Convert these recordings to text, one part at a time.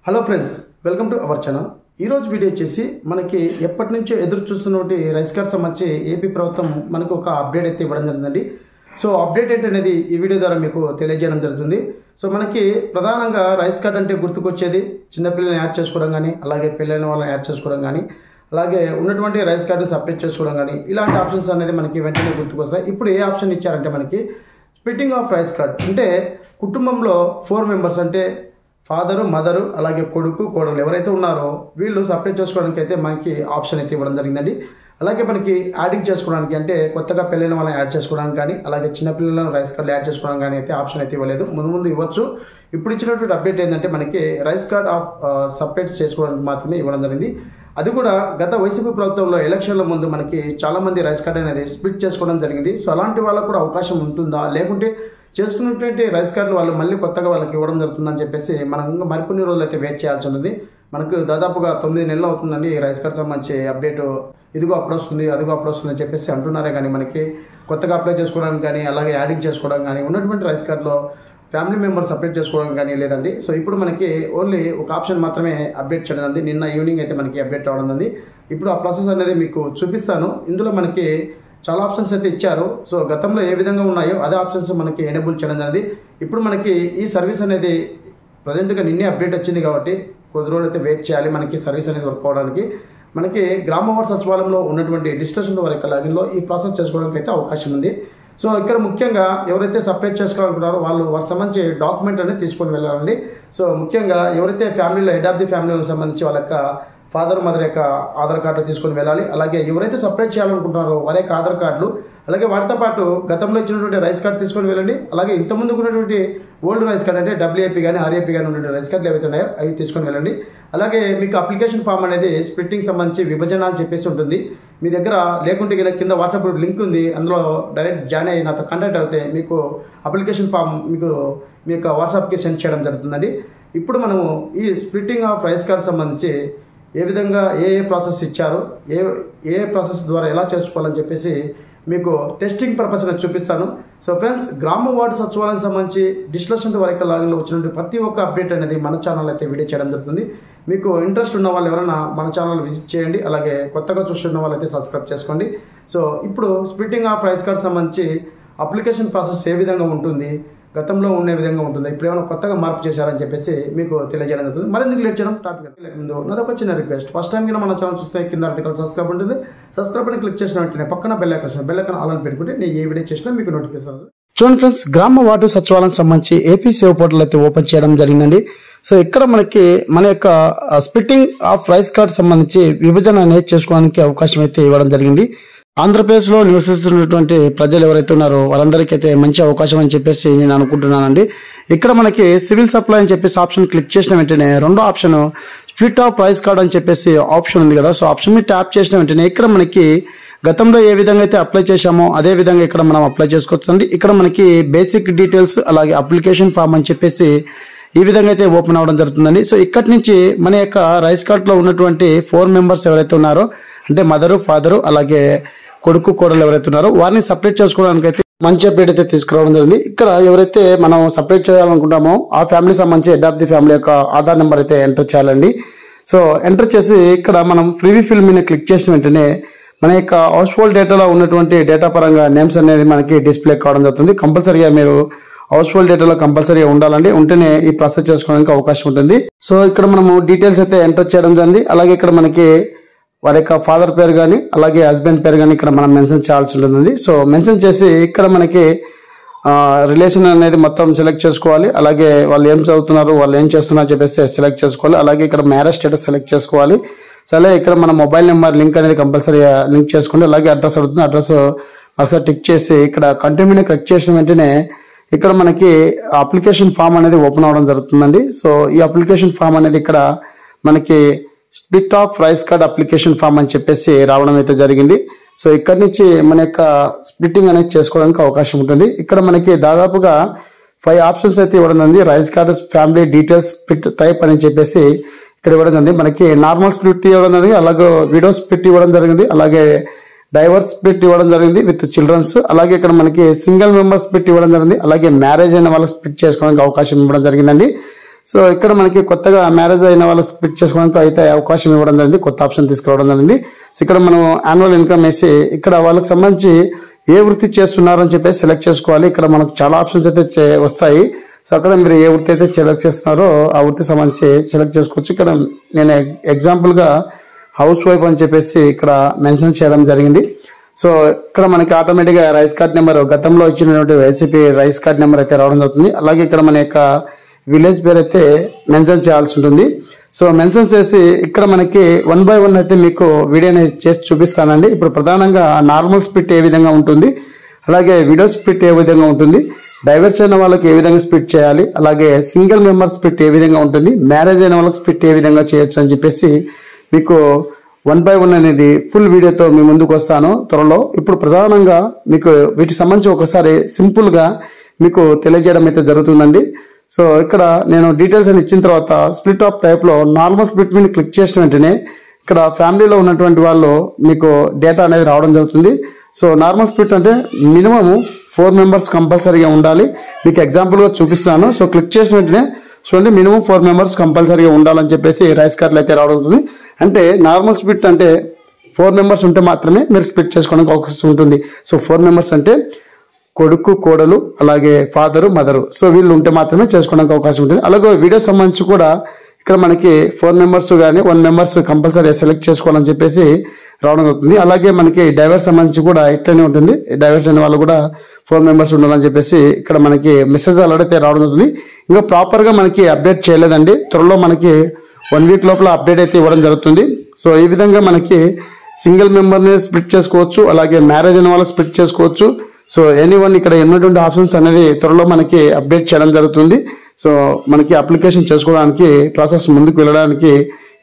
Hello friends, welcome to our channel. ఈరోజు video వచ్చేసి మనకి ఎప్పటి నుంచో ఎదురు చూస్తున్నటువంటి రైస్ కార్డ్ సంబంధించి ఏపీ ప్రభుత్వం మనకు ఒక అప్డేట్ అయితే ఇవ్వడం జరిగిందండి. సో అప్డేట్ ఏంటనేది ఈ వీడియో ద్వారా మీకు తెలియజేయడం జరుగుతుంది. సో మనకి ప్రధానంగా రైస్ కార్డ్ అంటే గుర్తుకొచ్చేది చిన్నపిల్లల్ని యాడ్ చేసుకోవడం కానీ, అలాగే పెళ్ళైన వాళ్ళని యాడ్ చేసుకోవడం కానీ, అలాగే ఉన్నటువంటి రైస్ కార్డు సపరేట్ చేసుకోవడం కానీ, ఇలాంటి ఆప్షన్స్ అనేది మనకి వెంటనే గుర్తుకొస్తాయి. ఇప్పుడు ఏ ఆప్షన్ ఇచ్చారంటే మనకి స్ప్లిట్టింగ్ ఆఫ్ రైస్ కార్డ్, అంటే కుటుంబంలో 4 మెంబర్స్ అంటే ఫాదరు, మదరు, అలాగే కొడుకు, కోడలు ఎవరైతే ఉన్నారో వీళ్ళు సపరేట్ చేసుకోవడానికి అయితే మనకి ఆప్షన్ అయితే ఇవ్వడం జరిగిందండి. అలాగే మనకి యాడింగ్ చేసుకోవడానికి అంటే కొత్తగా పెళ్ళైన వాళ్ళని యాడ్ చేసుకోవడానికి కానీ, అలాగే చిన్నపిల్లలను రైస్ కార్డులు యాడ్ చేసుకోవడానికి కానీ అయితే ఆప్షన్ అయితే ఇవ్వలేదు. ముందు ఇవ్వచ్చు. ఇప్పుడు ఇచ్చినటువంటి అప్డేట్ ఏంటంటే మనకి రైస్ కార్డ్ ఆఫ్ సపరేట్ చేసుకోవడానికి మాత్రమే ఇవ్వడం జరిగింది. అది కూడా గత వైసీపీ ప్రభుత్వంలో ఎలక్షన్ల ముందు మనకి చాలామంది రైస్ కార్డ్ అనేది స్ప్లిట్ చేసుకోవడం జరిగింది. సో అలాంటి వాళ్ళకు కూడా అవకాశం ఉంటుందా, లేకుంటే చేసుకున్నటువంటి రైస్ కార్డులు వాళ్ళు మళ్ళీ కొత్తగా వాళ్ళకి ఇవ్వడం జరుగుతుందని చెప్పేసి మనం ఇంకా మరికొన్ని రోజులు అయితే వెయిట్ చేయాల్సి ఉంటుంది. మనకు దాదాపుగా 9 నెలలు అవుతుందండి ఈ రైస్ కార్డ్ సంబంధించి అప్డేట్. ఇదిగో అప్పుడు వస్తుంది, అదిగో అప్పుడు వస్తుంది అని చెప్పేసి అంటున్నారే కానీ మనకి కొత్తగా అప్లై చేసుకోవడానికి కానీ, అలాగే యాడింగ్ చేసుకోవడం కానీ, ఉన్నటువంటి రైస్ కార్డులో ఫ్యామిలీ మెంబర్స్ సపరేట్ చేసుకోవడం కానీ లేదండి. సో ఇప్పుడు మనకి ఓన్లీ ఒక ఆప్షన్ మాత్రమే అప్డేట్ చేయడం ఉంది. నిన్న ఈవినింగ్ అయితే మనకి అప్డేట్ రావడం ఉంది. ఇప్పుడు ఆ ప్రాసెస్ అనేది మీకు చూపిస్తాను. ఇందులో మనకి చాలా ఆప్షన్స్ అయితే ఇచ్చారు. సో గతంలో ఏ విధంగా ఉన్నాయో అదే ఆప్షన్స్ మనకి ఎనేబుల్ చేయడం జరిగింది. ఇప్పుడు మనకి ఈ సర్వీస్ అనేది ప్రజెంట్గా నిన్నే అప్డేట్ వచ్చింది కాబట్టి కొద్ది రోజులు అయితే వెయిట్ చేయాలి మనకి సర్వీస్ అనేది వర్క్ అవడానికి. మనకి గ్రామ వార్డు సచివాలయంలో ఉన్నటువంటి డిజిటేషన్ వరకు లాగిన్లో ఈ ప్రాసెస్ చేసుకోవడానికి అయితే అవకాశం ఉంది. సో ఇక్కడ ముఖ్యంగా ఎవరైతే సపరేట్ చేసుకోవాలనుకుంటారో వాళ్ళు వారికి సంబంధించి డాక్యుమెంట్ అనేది తీసుకొని వెళ్ళాలండి. సో ముఖ్యంగా ఎవరైతే ఫ్యామిలీలో హెడ్ ఆఫ్ ది ఫ్యామిలీకి సంబంధించి వాళ్ళ యొక్క ఫాదర్, మదర్ యొక్క ఆధార్ కార్డులు తీసుకొని వెళ్ళాలి. అలాగే ఎవరైతే సపరేట్ చేయాలనుకుంటున్నారో వారి యొక్క ఆధార్ కార్డులు, అలాగే వాటితో పాటు గతంలో ఇచ్చినటువంటి రైస్ కార్డు తీసుకొని వెళ్ళండి. అలాగే ఇంతకుముందుకు ఉన్నటువంటి ఓల్డ్ రైస్ కార్డ్ అంటే డబ్ల్యూఏపీ కానీ, ఆర్ఏపీ కానీ ఉన్నటువంటి రైస్ కార్డులు ఏవైతే ఉన్నాయో అవి తీసుకొని వెళ్ళండి. అలాగే మీకు అప్లికేషన్ ఫామ్ అనేది స్ప్లిట్టింగ్ సంబంధించి విభజన అని చెప్పేసి ఉంటుంది. మీ దగ్గర లేకుంటే కింద వాట్సాప్ లింక్ ఉంది, అందులో డైరెక్ట్ జాయిన్ అయ్యి నాతో కాంటాక్ట్ అవుతే మీకు అప్లికేషన్ ఫామ్ మీకు మీ యొక్క వాట్సాప్కి సెండ్ చేయడం జరుగుతుందండి. ఇప్పుడు మనము ఈ స్ప్లిట్టింగ్ ఆఫ్ రైస్ కార్డ్ సంబంధించి ఏ విధంగా ఏ ప్రాసెస్ ఇచ్చారు, ఏ ప్రాసెస్ ద్వారా ఎలా చేసుకోవాలని చెప్పేసి మీకు టెస్టింగ్ పర్పస్ అనేది చూపిస్తాను. సో ఫ్రెండ్స్, గ్రామ వార్డు సచివాలయం సంబంధించి డిస్కషన్ వరకు లాగిన్లో వచ్చినటువంటి ప్రతి ఒక్క అప్డేట్ అనేది మన ఛానల్ అయితే వీడియో చేయడం జరుగుతుంది. మీకు ఇంట్రెస్ట్ ఉన్న వాళ్ళు ఎవరైనా మన ఛానల్ విజిట్ చేయండి. అలాగే కొత్తగా చూస్తున్న వాళ్ళైతే సబ్స్క్రైబ్ చేసుకోండి. సో ఇప్పుడు స్ప్లిట్టింగ్ ఆఫ్ రైస్ కార్డ్ సంబంధించి అప్లికేషన్ ప్రాసెస్ ఏ విధంగా ఉంటుంది, గతంలో ఉండే విధంగా ఉంటుంది, ఇప్పుడు ఏమైనా కొత్తగా మార్పు చేశారని చెప్పేసి మీకు తెలియజేయడం జరుగుతుంది. మరెందుకు లేట్ చేయడం టాపిక్ ముందు నాదొక చిన్న రిక్వెస్ట్. ఫస్ట్ టైం కింద మన ఛానల్ చూస్తే కింద ఆర్టికల్ సబ్స్క్రైబ్ ఉంటుంది. సబ్స్క్రైబ్ అని క్లిక్ చేసిన వెంటనే పక్కన బెల్ ఐకాన్ ఆల్ అని పెట్టుకుంటే నేను ఏ వీడియో చేసినా మీకు నోటిఫికేషన్. చూడండి ఫ్రెండ్స్, గ్రామ వార్డు సచివాలయం సంబంధించి ఏపీ సేవ్ పోర్టల్ అయితే ఓపెన్ చేయడం జరిగిందండి. సో ఇక్కడ మనకి మన యొక్క స్ప్లిట్టింగ్ ఆఫ్ రైస్ కార్డ్ సంబంధించి విభజన అనేది చేసుకోవడానికి అవకాశం అయితే ఇవ్వడం జరిగింది. ఆంధ్రప్రదేశ్లో నివసిస్తున్నటువంటి ప్రజలు ఎవరైతే ఉన్నారో వాళ్ళందరికీ అయితే మంచి అవకాశం అని చెప్పేసి నేను అనుకుంటున్నానండి. ఇక్కడ మనకి సివిల్ సప్లై అని చెప్పేసి ఆప్షన్ క్లిక్ చేసిన వెంటనే రెండో option split of rice card అని చెప్పేసి ఆప్షన్ ఉంది కదా. సో ఆప్షన్ మీద ట్యాప్ చేసిన వెంటనే ఇక్కడ మనకి గతంలో ఏ విధంగా అయితే అప్లై చేశామో అదే విధంగా ఇక్కడ మనం అప్లై చేసుకోవచ్చండి. ఇక్కడ మనకి బేసిక్ డీటెయిల్స్, అలాగే అప్లికేషన్ ఫామ్ అని చెప్పేసి ఈ విధంగా అయితే ఓపెన్ అవ్వడం జరుగుతుందండి. సో ఇక్కడి నుంచి మన యొక్క రైస్ కార్డ్లో ఉన్నటువంటి 4 మెంబర్స్ ఎవరైతే ఉన్నారో అంటే మదరు, ఫాదరు, అలాగే కొడుకు, కోడలు ఎవరైతే ఉన్నారో వారిని సపరేట్ చేసుకోవడానికి అయితే మంచి అప్డేట్ అయితే తీసుకురావడం జరిగింది. ఇక్కడ ఎవరైతే మనం సపరేట్ చేయాలనుకుంటామో ఆ ఫ్యామిలీ సంబంధించి హెడ్ ఆఫ్ ది ఫ్యామిలీ యొక్క ఆధార్ నెంబర్ అయితే ఎంటర్ చేయాలండి. సో ఎంటర్ చేసి ఇక్కడ మనం ప్రివ్యూ ఫిల్ మీద క్లిక్ చేసిన వెంటనే మన యొక్క హౌస్ హోల్డ్ డేటాలో ఉన్నటువంటి డేటా పరంగా నేమ్స్ అనేది మనకి డిస్ప్లే కావడం జరుగుతుంది. కంపల్సరీగా మీరు హౌస్ హోల్డ్ డేటాలో కంపల్సరీగా ఉండాలండి, ఉంటేనే ఈ ప్రాసెస్ చేసుకోవడానికి అవకాశం ఉంటుంది. సో ఇక్కడ మనము డీటెయిల్స్ అయితే ఎంటర్ చేయడం జరిగింది. అలాగే ఇక్కడ మనకి వారి యొక్క ఫాదర్ పేరు కానీ, అలాగే హస్బెండ్ పేరు కానీ ఇక్కడ మనం మెన్షన్ చేయాల్సి ఉంటుంది. సో మెన్షన్ చేసి ఇక్కడ మనకి రిలేషన్ అనేది మొత్తం సెలెక్ట్ చేసుకోవాలి. అలాగే వాళ్ళు ఏం చదువుతున్నారు, వాళ్ళు ఏం చేస్తున్నారు చెప్పేసి సెలెక్ట్ చేసుకోవాలి. అలాగే ఇక్కడ మ్యారేజ్ స్టేటస్ సెలెక్ట్ చేసుకోవాలి. సరే ఇక్కడ మన మొబైల్ నెంబర్ లింక్ అనేది కంపల్సరీగా లింక్ చేసుకోండి. అలాగే అడ్రస్ అడుగుతుంది, అడ్రస్ ఒకసారి టిక్ చేసి ఇక్కడ కంటిన్యూ క్లిక్ చేసిన వెంటనే ఇక్కడ మనకి అప్లికేషన్ ఫామ్ అనేది ఓపెన్ అవ్వడం జరుగుతుందండి. సో ఈ అప్లికేషన్ ఫామ్ అనేది ఇక్కడ మనకి split of rice card application form అని చెప్పేసి రావడం అయితే జరిగింది. సో ఇక్కడ నుంచి మన యొక్క స్ప్లిట్టింగ్ అనేది చేసుకోవడానికి అవకాశం ఉంటుంది. ఇక్కడ మనకి దాదాపుగా 5 ఆప్షన్స్ అయితే ఇవ్వడం జరిగింది. Rice card family details split type అని చెప్పేసి ఇక్కడ ఇవ్వడం జరిగింది. మనకి నార్మల్ స్ప్లిట్ ఇవ్వడం జరిగింది, అలాగే విడో స్ప్లిట్ ఇవ్వడం జరిగింది, అలాగే డైవర్స్ స్ప్లిట్ ఇవ్వడం జరిగింది విత్ చిల్డ్రన్స్. అలాగే ఇక్కడ మనకి సింగిల్ మెంబర్ స్ప్లిట్ ఇవ్వడం జరిగింది, అలాగే మ్యారేజ్ అయిన వాళ్ళకి స్ప్లిట్ చేసుకోవడానికి అవకాశం ఇవ్వడం జరిగిందండి. సో ఇక్కడ మనకి కొత్తగా మ్యారేజ్ అయిన వాళ్ళు స్ప్లిట్ చేసుకోవడానికి అయితే అవకాశం ఇవ్వడం జరిగింది, కొత్త ఆప్షన్ తీసుకురావడం జరిగింది. సో ఇక్కడ మనం యాన్యువల్ ఇన్కమ్ వేసి ఇక్కడ వాళ్ళకి సంబంధించి ఏ వృత్తి చేస్తున్నారని చెప్పేసి సెలెక్ట్ చేసుకోవాలి. ఇక్కడ మనకు చాలా ఆప్షన్స్ అయితే వస్తాయి. సో అక్కడ మీరు ఏ వృత్తి అయితే సెలెక్ట్ చేస్తున్నారో ఆ వృత్తి సంబంధించి సెలెక్ట్ చేసుకోవచ్చు. ఇక్కడ నేను ఎగ్జాంపుల్గా హౌస్ వైఫ్ అని చెప్పేసి ఇక్కడ మెన్షన్ చేయడం జరిగింది. సో ఇక్కడ మనకి ఆటోమేటిక్గా రైస్ కార్డ్ నెంబర్, గతంలో ఇచ్చినటువంటి వైసీపీ రైస్ కార్డ్ నెంబర్ అయితే రావడం జరుగుతుంది. అలాగే ఇక్కడ మన యొక్క విలేజ్ పేరు అయితే మెన్షన్ చేయాల్సి ఉంటుంది. సో మెన్షన్ చేసి ఇక్కడ మనకి 1 by 1 అయితే మీకు వీడియోని చేసి చూపిస్తానండి. ఇప్పుడు ప్రధానంగా నార్మల్ స్ప్లిట్ ఏ విధంగా ఉంటుంది, అలాగే వీడియో స్ప్లిట్ ఏ విధంగా ఉంటుంది, డైవర్స్ అయిన వాళ్ళకి ఏ విధంగా స్ప్లిట్ చేయాలి, అలాగే సింగిల్ మెంబర్ స్ప్లిట్ ఏ విధంగా ఉంటుంది, మ్యారేజ్ అయిన వాళ్ళకి స్ప్లిట్ ఏ విధంగా చేయొచ్చు అని చెప్పేసి మీకు 1 by 1 అనేది ఫుల్ వీడియోతో మీ ముందుకు వస్తాను త్వరలో. ఇప్పుడు ప్రధానంగా మీకు వీటికి సంబంధించి ఒకసారి సింపుల్గా మీకు తెలియజేయడం అయితే జరుగుతుందండి. సో ఇక్కడ నేను డీటెయిల్స్ అని ఇచ్చిన తర్వాత స్ప్లిట్ ఆఫ్ టైప్లో నార్మల్ స్ప్లిట్ మీద క్లిక్ చేసిన వెంటనే ఇక్కడ ఫ్యామిలీలో ఉన్నటువంటి వాళ్ళు మీకు డేటా అనేది రావడం జరుగుతుంది. సో నార్మల్ స్ప్లిట్ అంటే మినిమం 4 members కంపల్సరీగా ఉండాలి. మీకు ఎగ్జాంపుల్గా చూపిస్తాను. సో క్లిక్ చేసిన వెంటనే చూడండి, మినిమం 4 members కంపల్సరీగా ఉండాలని చెప్పేసి రైస్ కార్డులు అయితే రావడం అవుతుంది. అంటే నార్మల్ స్ప్లిట్ అంటే 4 members ఉంటే మాత్రమే మీరు స్ప్లిట్ చేసుకోవడానికి అవకాశం ఉంటుంది. సో 4 members అంటే కొడుకు, కోడలు, అలాగే ఫాదరు, మదరు. సో వీళ్ళు ఉంటే మాత్రమే చేసుకోవడానికి అవకాశం ఉంటుంది. అలాగే వీడియో సంబంధించి కూడా ఇక్కడ మనకి 4 members కానీ 1 member కంపల్సరీ సెలెక్ట్ చేసుకోవాలని చెప్పేసి రావడం అవుతుంది. అలాగే మనకి డైవర్స్ సంబంధించి కూడా ఇట్లనే ఉంటుంది. డైవర్స్ అయిన వాళ్ళు కూడా 4 members ఉండాలని చెప్పేసి ఇక్కడ మనకి మెసేజ్ అలర్ట్ రావడం అవుతుంది. ఇంకా ప్రాపర్గా మనకి అప్డేట్ చేయలేదండి. త్వరలో మనకి 1 week లోపల అప్డేట్ అయితే ఇవ్వడం జరుగుతుంది. సో ఈ విధంగా మనకి సింగిల్ మెంబర్ని స్ప్లిట్ చేసుకోవచ్చు, అలాగే మ్యారేజ్ అయిన వాళ్ళు స్ప్లిట్ చేసుకోవచ్చు. సో ఎనీవన్ ఇక్కడ ఉన్నటువంటి ఆప్షన్స్ అనేది త్వరలో మనకి అప్డేట్ చేయడం జరుగుతుంది. సో మనకి అప్లికేషన్ చేసుకోవడానికి ప్రాసెస్ ముందుకు వెళ్ళడానికి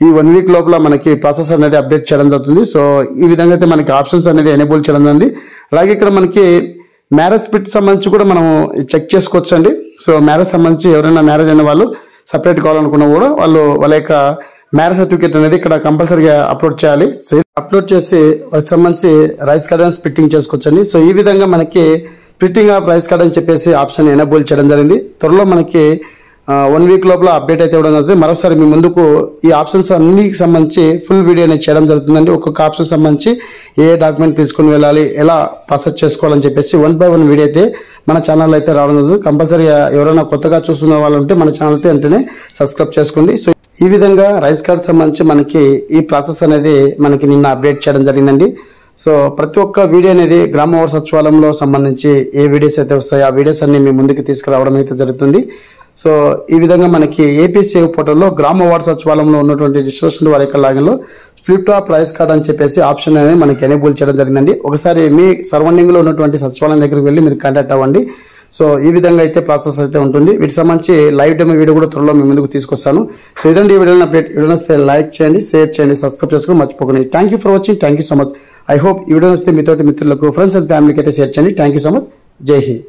ఈ 1 week లోపల మనకి ప్రాసెస్ అనేది అప్డేట్ చేయడం జరుగుతుంది. సో ఈ విధంగా అయితే మనకి ఆప్షన్స్ అనేది ఎనేబుల్ చేయడం జరిగింది. అలాగే ఇక్కడ మనకి మ్యారేజ్ స్ప్లిట్ సంబంధించి కూడా మనం చెక్ చేసుకోవచ్చు అండి. సో మ్యారేజ్ సంబంధించి ఎవరైనా మ్యారేజ్ అయిన వాళ్ళు సపరేట్ కావాలనుకున్నా కూడా వాళ్ళ యొక్క మ్యారేజ్ సర్టిఫికేట్ అనేది ఇక్కడ కంపల్సరీగా అప్లోడ్ చేయాలి. సో అప్లోడ్ చేసి వాళ్ళకి సంబంధించి రైస్ కార్డ్ అని స్ప్లిట్టింగ్ చేసుకోవచ్చండి. సో ఈ విధంగా మనకి స్ప్లిట్టింగ్ ఆఫ్ రైస్ కార్డ్ అని చెప్పేసి ఆప్షన్ ఎనేబుల్ చేయడం జరిగింది. త్వరలో మనకి 1 week లోపల అప్డేట్ అయితే ఇవ్వడం జరుగుతుంది. మరోసారి మీ ముందుకు ఈ ఆప్షన్స్ అన్నిటికి సంబంధించి ఫుల్ వీడియో అనేది చేయడం జరుగుతుందండి. ఒక్కొక్క ఆప్షన్ సంబంధించి ఏ డాక్యుమెంట్ తీసుకుని వెళ్ళాలి, ఎలా ప్రాసెస్ చేసుకోవాలని చెప్పేసి 1 by 1 వీడియో అయితే మన ఛానల్ అయితే రావడం జరుగుతుంది. కంపల్సరీగా ఎవరైనా కొత్తగా చూస్తున్న వాళ్ళు ఉంటే మన ఛానల్ అయితే వెంటనే సబ్స్క్రైబ్ చేసుకోండి. సో ఈ విధంగా రైస్ కార్డ్ సంబంధించి మనకి ఈ ప్రాసెస్ అనేది మనకి నిన్న అప్డేట్ చేయడం జరిగిందండి. సో ప్రతి ఒక్క వీడియో అనేది గ్రామ వార్డు సచివాలయంలో సంబంధించి ఏ వీడియోస్ అయితే వస్తాయో ఆ వీడియోస్ అన్ని మీ ముందుకు తీసుకురావడం అయితే జరుగుతుంది. సో ఈ విధంగా మనకి ఏపీ సేవ్ పోర్టల్లో గ్రామ వార్డు సచివాలయంలో ఉన్నటువంటి రిజిస్ట్రేషన్ వారి యొక్క లాగిన్లో స్ప్లిట్ ఆఫ్ రైస్ కార్డ్ అని చెప్పేసి ఆప్షన్ అనేది మనకి ఎనేబుల్ చేయడం జరిగిందండి. ఒకసారి మీ సరౌండింగ్ లో ఉన్నటువంటి సచివాలయం దగ్గరికి వెళ్ళి మీరు కాంటాక్ట్ అవ్వండి. సో ఈ విధంగా అయితే ప్రాసెస్ అయితే ఉంటుంది. వీటికి సంబంధించి లైవ్ డెమో వీడియో కూడా త్వరలో మీ ముందుకు తీసుకొస్తాను. సో ఇదండి ఈ వీడియోని అప్డేట్. వీడియో వస్తే లైక్ చేయండి, షేర్ చేయండి, సబ్స్క్రైబ్ చేసుకుని మర్చిపోకండి. Thank you for watching. Thank you so much. I hope ఈ వీడియో వస్తే మీతోటి మిత్రులకు, ఫ్రెండ్స్ అండ్ ఫ్యామిలీకి అయితే షేర్ చేయండి. Thank you so much. జై హింద్.